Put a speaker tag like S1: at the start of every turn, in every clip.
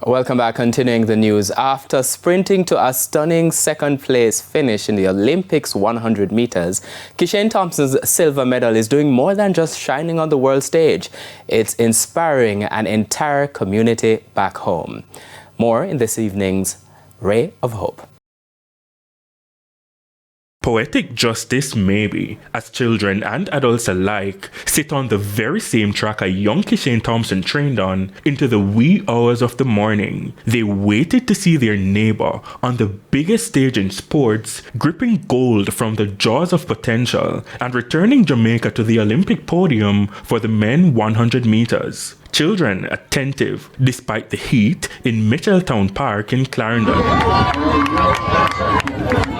S1: Welcome back. Continuing the news. After sprinting to a stunning second place finish in the Olympics 100 meters, Kishane Thompson's silver medal is doing more than just shining on the world stage. It's inspiring an entire community back home. More in this evening's Ray of Hope.
S2: Poetic justice maybe, as children and adults alike sit on the very same track a young Kishane Thompson trained on into the wee hours of the morning. They waited to see their neighbor on the biggest stage in sports, gripping gold from the jaws of potential and returning Jamaica to the Olympic podium for the men 100 meters. Children attentive despite the heat in Mitchelltown Park in Clarendon.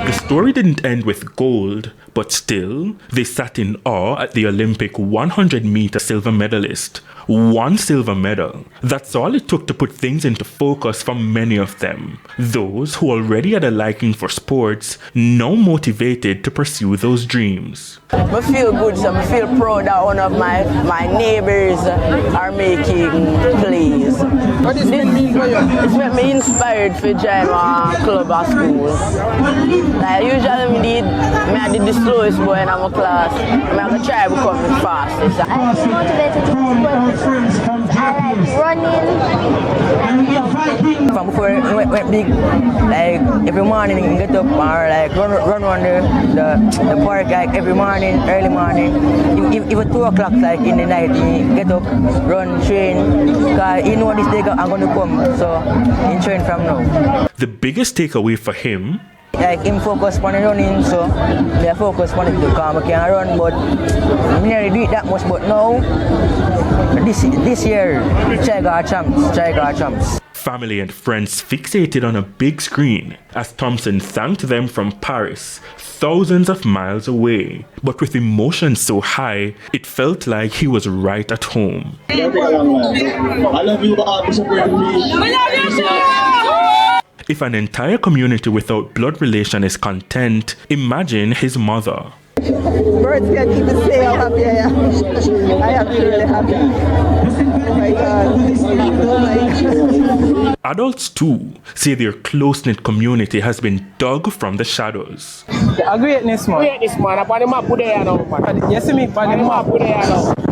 S2: The story didn't end with gold, but still, they sat in awe at the Olympic 100-meter silver medalist. One silver medal. That's all it took to put things into focus for many of them. Those who already had a liking for sports, now motivated to pursue those dreams.
S3: I feel good, so I feel proud that one of my neighbors are making plays.
S4: What does it mean for you?
S3: It's made me inspired for join my club at school. Like, usually I did the slowest boy in my class. I'm going to try to become the fastest.
S5: I'm motivated to sport. I like running.
S3: From before it went big, like every morning I get up or like run on the park like every morning, early morning. Even 2 o'clock like in the night, me get up, run, train. Because you know this day I'm going to come, so I train from now.
S2: The biggest takeaway for him,
S3: like him focus on the running, so I focus on it to come. I can run, but I nearly do it that much. But now, this year, try champs.
S2: family and friends fixated on a big screen as Thompson thanked them from Paris, thousands of miles away. But with emotions so high, it felt like he was right at home.
S6: I love you all for supporting me.
S2: If an entire community without blood relation is content, imagine his mother.
S4: Birds can't even say how happy I am. I am really happy. Oh my God. Oh my God.
S2: Adults too say their close-knit community has been dug from the shadows.
S4: A greatness, man. You see me,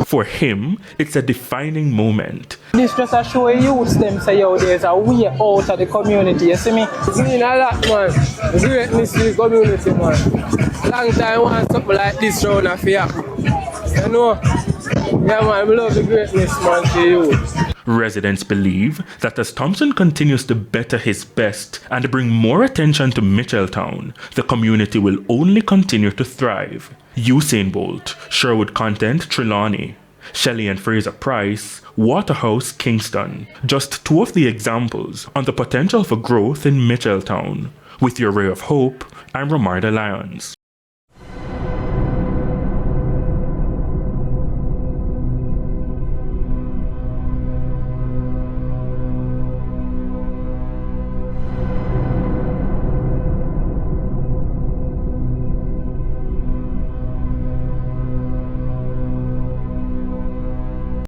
S2: For him, it's a defining moment.
S4: this just a show youths them say, yo, there's a way out of the community. You see me? It's mean a lot, man. Greatness to the community, man. Long time I want something like this round of here. You know? Yeah, man, I love the greatness, man, to you.
S2: Residents believe that as Thompson continues to better his best and bring more attention to Mitchelltown, the community will only continue to thrive. Usain Bolt, Sherwood Content, Trelawney, Shelley and Fraser Price, Waterhouse, Kingston. Just 2 of the examples on the potential for growth in Mitchelltown. With your Ray of Hope, I'm Romarda Lyons.